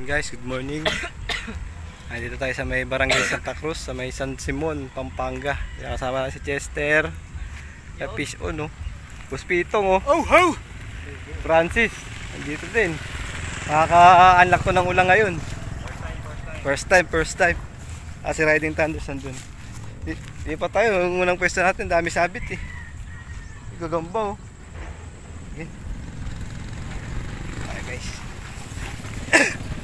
Yun guys, good morning. Dito tayo sa may Barangay Santa Cruz, sa may San Simon, Pampanga. Kasama na si Chester, Fish on, no? Puspitong, oh. Oh, ho! Francis, nandito din. Nakaka-unlock ko ng ulang ngayon. First time. Si Riding Thunders nandun. Di pa tayo, yung unang pwesto natin, dami sabit eh. Gagamba, oh. Okay. Okay guys.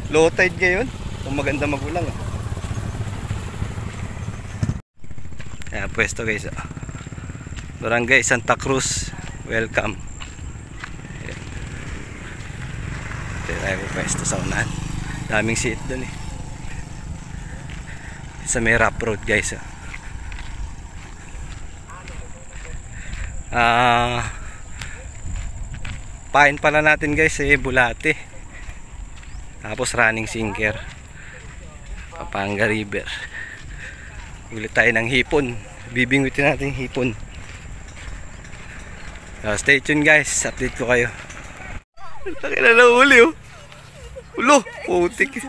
Low tide ngayon. Kung maganda magulang, oh. Ayan, pwesto guys, oh. Barangay Santa Cruz. Welcome. Ayan. Ito tayo pwesto sa unahan. Daming seat dun eh. Sa may rough road guys, oh. Pain pala natin guys Bulate, tapos running sinker Pampanga River. Ulit tayo ng hipon, bibingwitin natin hipon. Stay tuned guys, update ko kayo. Laki na nahuli, oh. Ulo, putik.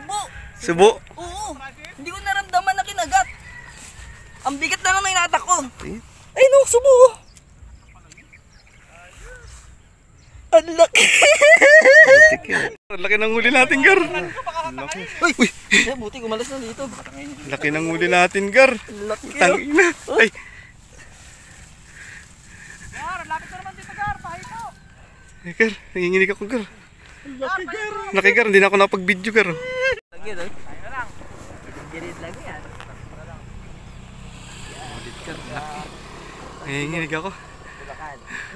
Subo. Oo, hindi ko naramdaman na kinagat. Ang bigat na lang na inatak ko. Ay no, subo. Ang laki. Laki ng huli natin, Gar. Uy, buti kumalas na dito. Laki ng huli natin, Gar. Laki. Tangina. Ay. Gar, lapit na naman dito, Gar. Pahito. Ay, Gar, nanginginig ako, Gar. Laki, Gar. Laki, Gar. Hindi na ako nakapag-video, Gar. Lagi, no? Tayo na lang. Gilit lagi yan. Nanginginig ako.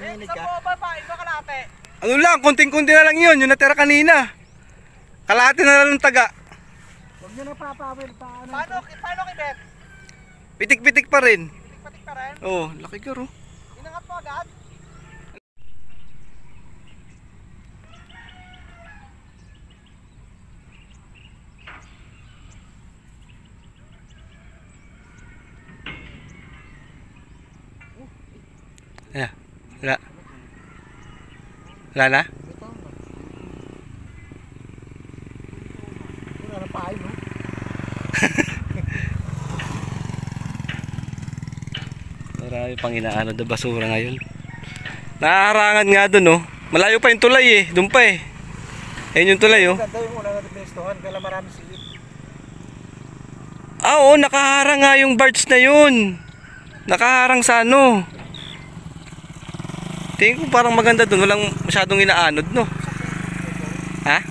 Nanginig ka? Sa pa, pahin ko kalate. Ano lang, kunting-kunti na lang yun. Yung natira kanina. Kalahati na lang ng taga. Huwag nyo na papawin pa. Paano kibet? Pitik-pitik pa rin. Pitik-pitik pa rin? Oo, laki, Gar, oh. Inangat mo agad? Ayan, wala. Wala na? Wala na pahin, no? Marami pang inaano na basura ngayon. Nakaharangan nga doon, oh. Malayo pa yung tulay eh, doon pa eh. Ayun yung tulay, oh. Ganda yung unang natin-pestohan, kaya marami silip. Oo, nakaharang nga yung birds na yun. Nakaharang sa ano. Tingin ko parang maganda doon, walang masyadong inaanod, no? Ha?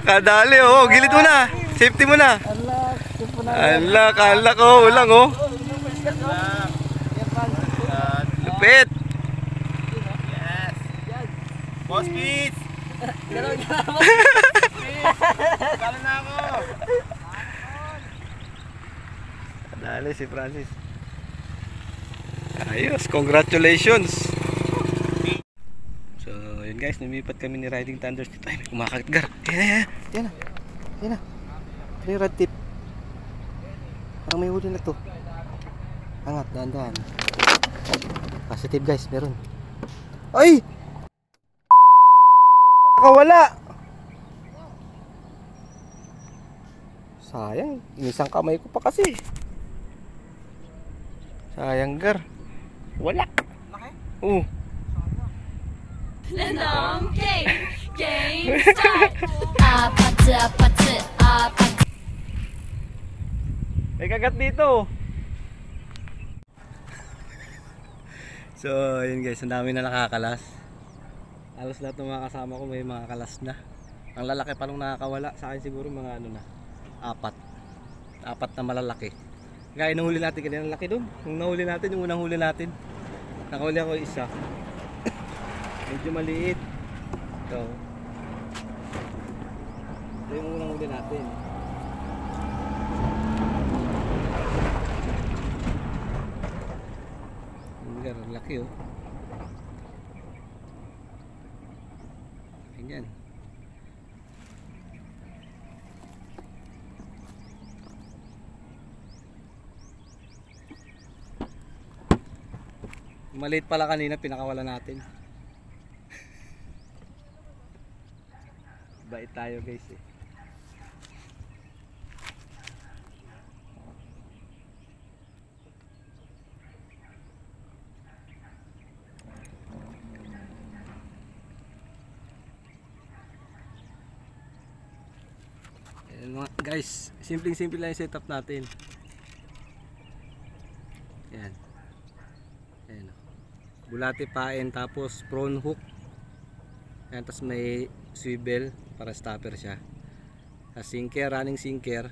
Kadali, oh, gilid mo na. Safety mo na. Ala, kala ko, ulang, oh. Lupit. Yes. Boss Beats. Galaw. Galaw na ako. Kadali si Francis. Ayos, congratulations. So, yun guys, lumipat kami ni Riding Thunders dito. Ay, may kumakakit, Gar. Yan na. 3 rod tip. Parang may huli na to. Angat, dahan-dahan. Positive guys, meron. Ay! Nakawala! Sayang, inisang kamay ko pa kasi. Sayang, Gar. Wala. Laki? Oo. Game start. 아파트. May kagat dito. So, yun guys, ang dami na nakakalas. Halos lahat ng mga kasama ko may mga kalas na. Ang lalaki pa nung nakakawala. Sa akin siguro mga ano na, 4 na malalaki. Gaya nung huli natin, kanina laki doon. Nung nahuli natin, yung unang huli natin, nakahuli ako isa. Medyo maliit. So, ito yung unang huli natin. Ang laki, oh. Ganyan. Maliit pala kanina, pinakawala natin. Bait tayo guys eh. Ayan mga guys, simpleng-simple lang yung setup natin. Ayan. Ayan. Bulate pain tapos prawn hook. Ayan, tapos may swivel para stopper siya. Sinker, running sinker.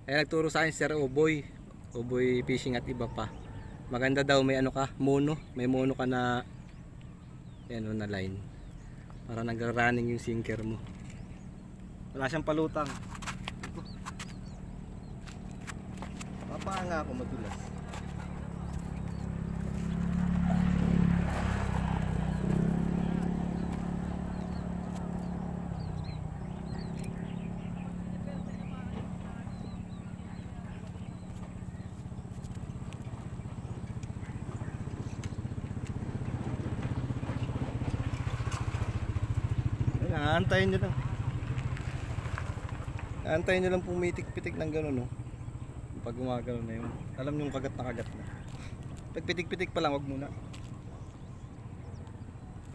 Ayan, nagturo sa akin Sir Oboy Fishing at iba pa. Maganda daw may ano ka, mono. May mono ka na ayan, na line. Para nagra-running yung sinker mo. Wala siyang palutang. Papanga ako madulas. Aantayin nyo lang. Aantayin nyo lang pumitik-pitik ng gano'n, no? Pag gumagano na yun. Alam nyo yung kagat na kagat na. Pag pitik-pitik pa lang, wag muna.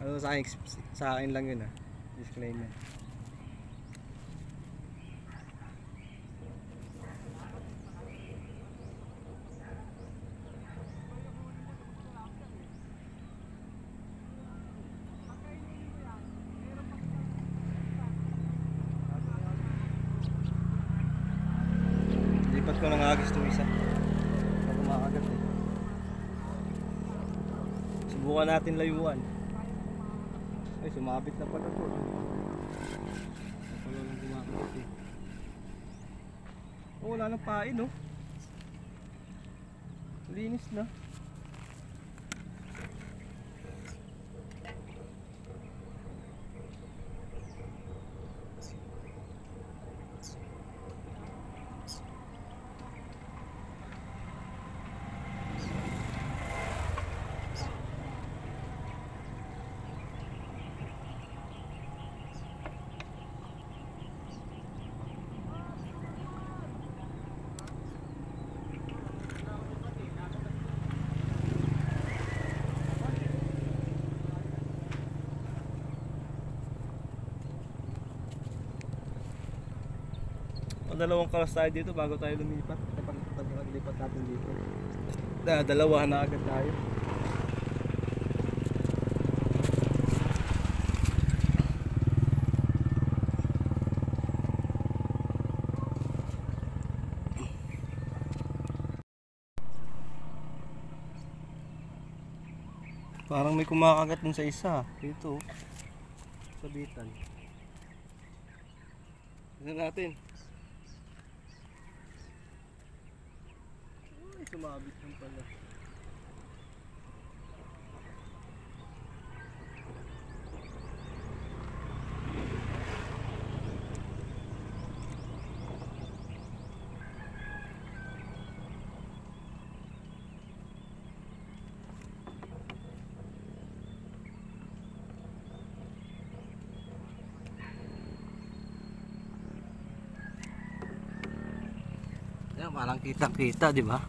Ano sa akin lang yun, ha? Disclaimer. Lipat ko ng agis itong isa. Para makagat eh. Subukan natin layuan. Ay, sumabit na pala po. Wala lang kumakagat eh. Oh, wala nang pain, no? Linis na. Dalawang kalas tayo dito bago tayo lumipat. Pag naglipat natin dito, dalawa na agad tayo. Parang may kumakagat dun sa isa dito sa bitan. Tignan natin. Sumabit lang pala. Yan, parang kitang-kita, di ba?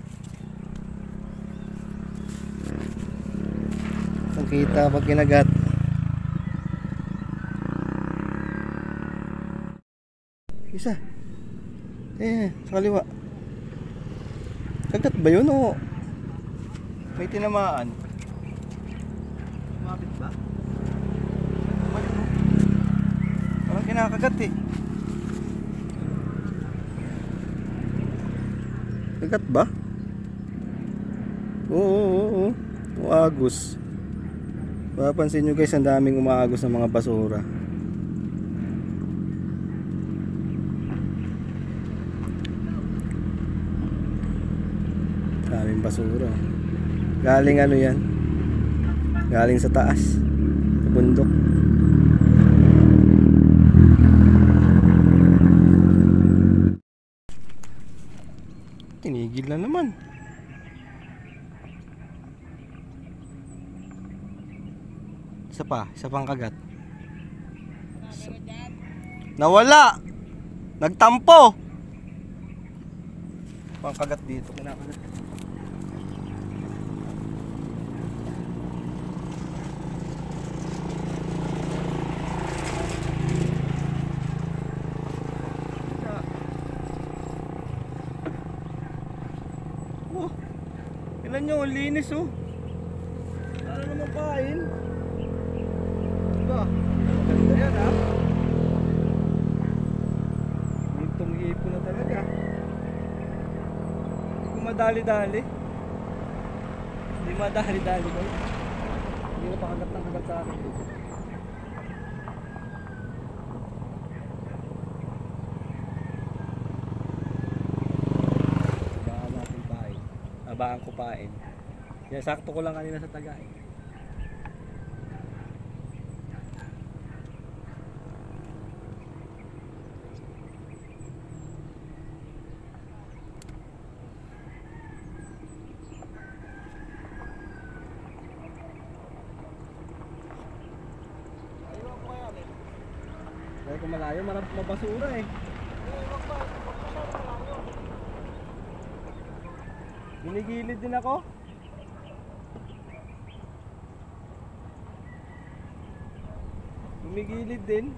Kita pag kinagat. Isa. Sa kaliwa. Kagat ba yun o may tinamaan? Sumabit ba? Parang kinakagat eh. Kagat ba? Oo. Agos. Papansin nyo guys, ang daming umaagos ng mga basura. Daming basura. Galing ano yan? Galing sa taas. Sa bundok. Tinigil na naman. Isa pang kagat. Nawala. Nagtampo. Pangkagat dito. Kinakagat. Oh, ilan nyo, ang linis oh. Ano naman kain? Diba? Maganda yan ha. Itong hipon na talaga. Hindi ko madali-dali. Hindi madali-dali ba? Hindi na pakagat ng kagat sa akin dito. Baka natin pain. Abaan ko pain. Yan, sakto ko lang kanina sa tagay. Kaya kung malayo, mabasura eh. Ginigilid din ako. Gumigilid din.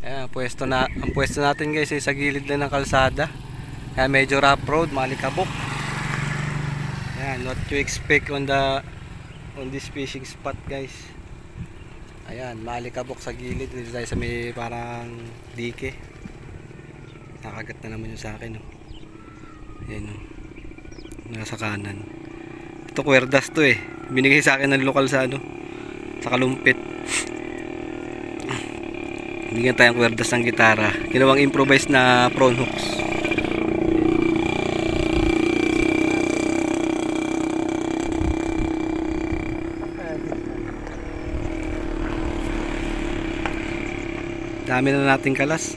Ayan, ang pwesto natin guys ay sa gilid lang ng kalsada. Kaya medyo rough road, malikabok. Ayan, what to expect on this fishing spot guys. Ayan, malikabok sa gilid. Dito tayo sa may parang dike. Nakagat na naman yung sa akin oh. Ayan oh. Nasa kanan. Ito kwerdas to eh. Binigay sa akin ng lokal sa sa Kalumpit. Bigyan tayong kwerdas ng gitara. Ginawang improvised na prawn hooks. Dami na nating kalas.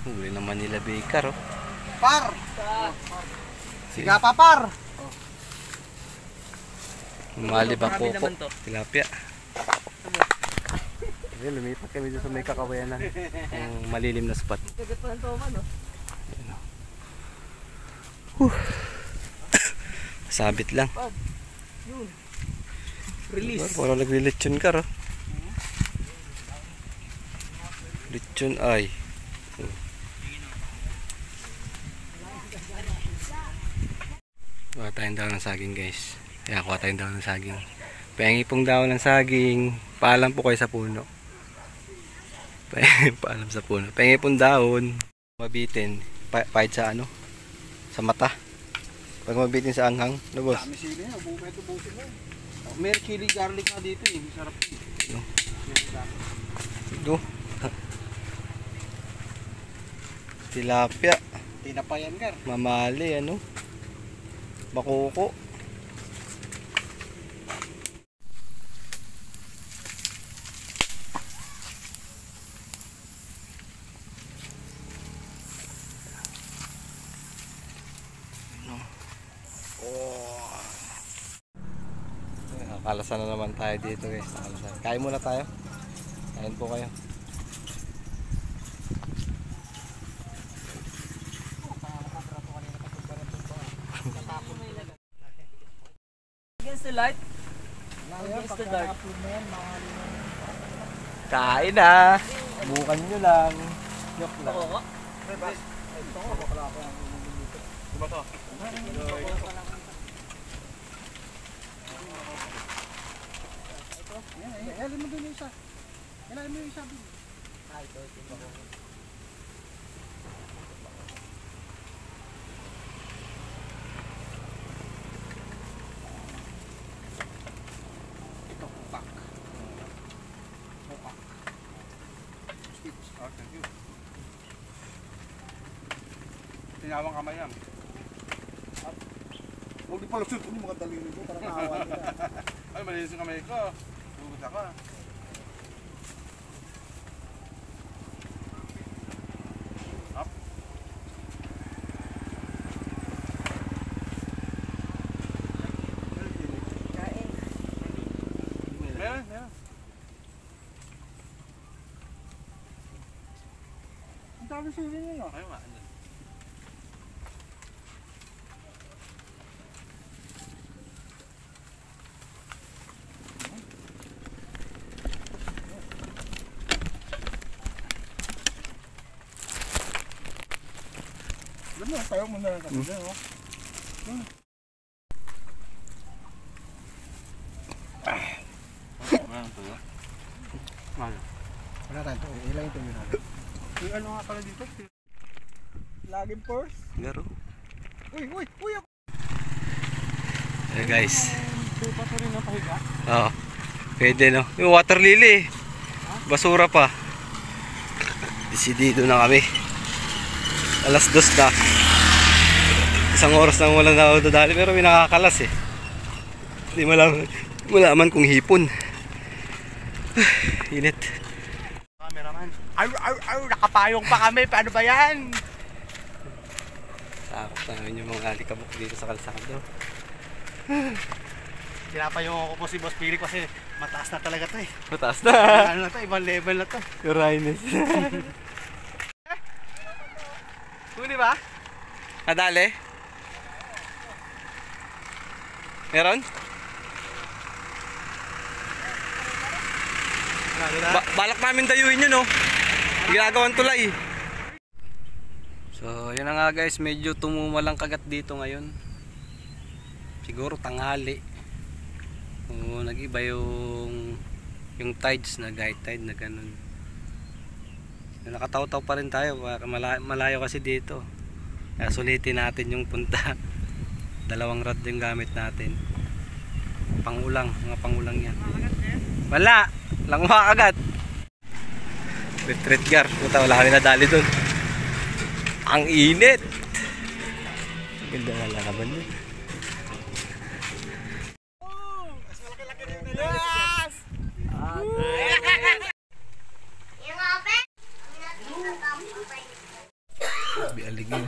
Huli naman nila Baker oh. Par! Siga pa par! Malibang koko. Tilapia. Lumipat kami dito sa may kakawayanan. Yung malilim na spot. Kagat pa ng toma, no? Sabit lang. Yun. Release. Parang nagli-lechon ka ro. Lechon ay. Kuha tayong daw ng saging guys. Ayan, kuha tayong daw ng saging. Pahingi pong daw ng saging. Paalam po kayo sa puno. Paalam sa puno. Pahingi pong daon. Mabitin. Pahit sa sa mata. Pag mabitin sa anghang. No boss? Dami sili na, bubusin mo. May chili garlic na dito eh, masarap eh. Ito. Tilapia. Tinapayan gar. Mamali Bakuko. Nakalasan na naman tayo dito guys. Nakalasan. Kain muna tayo. Kain po kayo. Against the light. Against the dark. Kain na. Bukan nyo lang. Joke lang. Oo. Alin mo dun yung isa. Alin mo yung isa. Ginawang kamay yan. Huwag di pala suot mo mga daliri mo para naawa nila. Ay, malinis yung kamay ko. Hugot ako. Up. Meron, meron. Ang dami sili nyo. Ayun nga. andun. Alam mo, tayo muna lang kami dyan, oh. Meron to. Wala tayo ito. Ilang ito yun natin. Yung ano nga pala dito? Laging purse. Garo. Uy, uy, uy. Eh guys. Tupa to rin ang pahiga. Oo. Pwede no. Yung water lily. Basura pa. Desidido na kami. Alas 2 na. Isang oras nang walang nakadadali pero may nakakalas eh. Hindi malaman kung hipon. Init. Cameraman. Ay, nakapayong pa kami. Paano ba yan? Takot namin yung mga alikabok dito sa kalsado. Pinapayong ako po si Boss Pili kasi mataas na talaga to eh. Mataas na. Ano na to, ibang level na to. Yung Rhines. Huli ba? Nadali? Meron? Balak namin dayuin yun, no? Ginagawang tulay. So, yun na nga guys. Medyo tumumalang kagat dito ngayon. Siguro tanghali. O, nag-iba yung tides, nag-high tide na ganun. Nakataw-taw pa rin tayo. Malayo kasi dito. Kaya sulitin natin yung punta. 2 rod yung gamit natin. Pangulang, mga pangulang yan. Wala! Lang makagat. Retreat gar. Puta, wala kami nadali dun. Ang init! Ganda na lalaban dun. Bialig yun.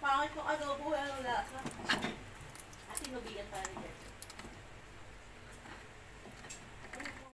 Pangit yung adobo, ano lasa?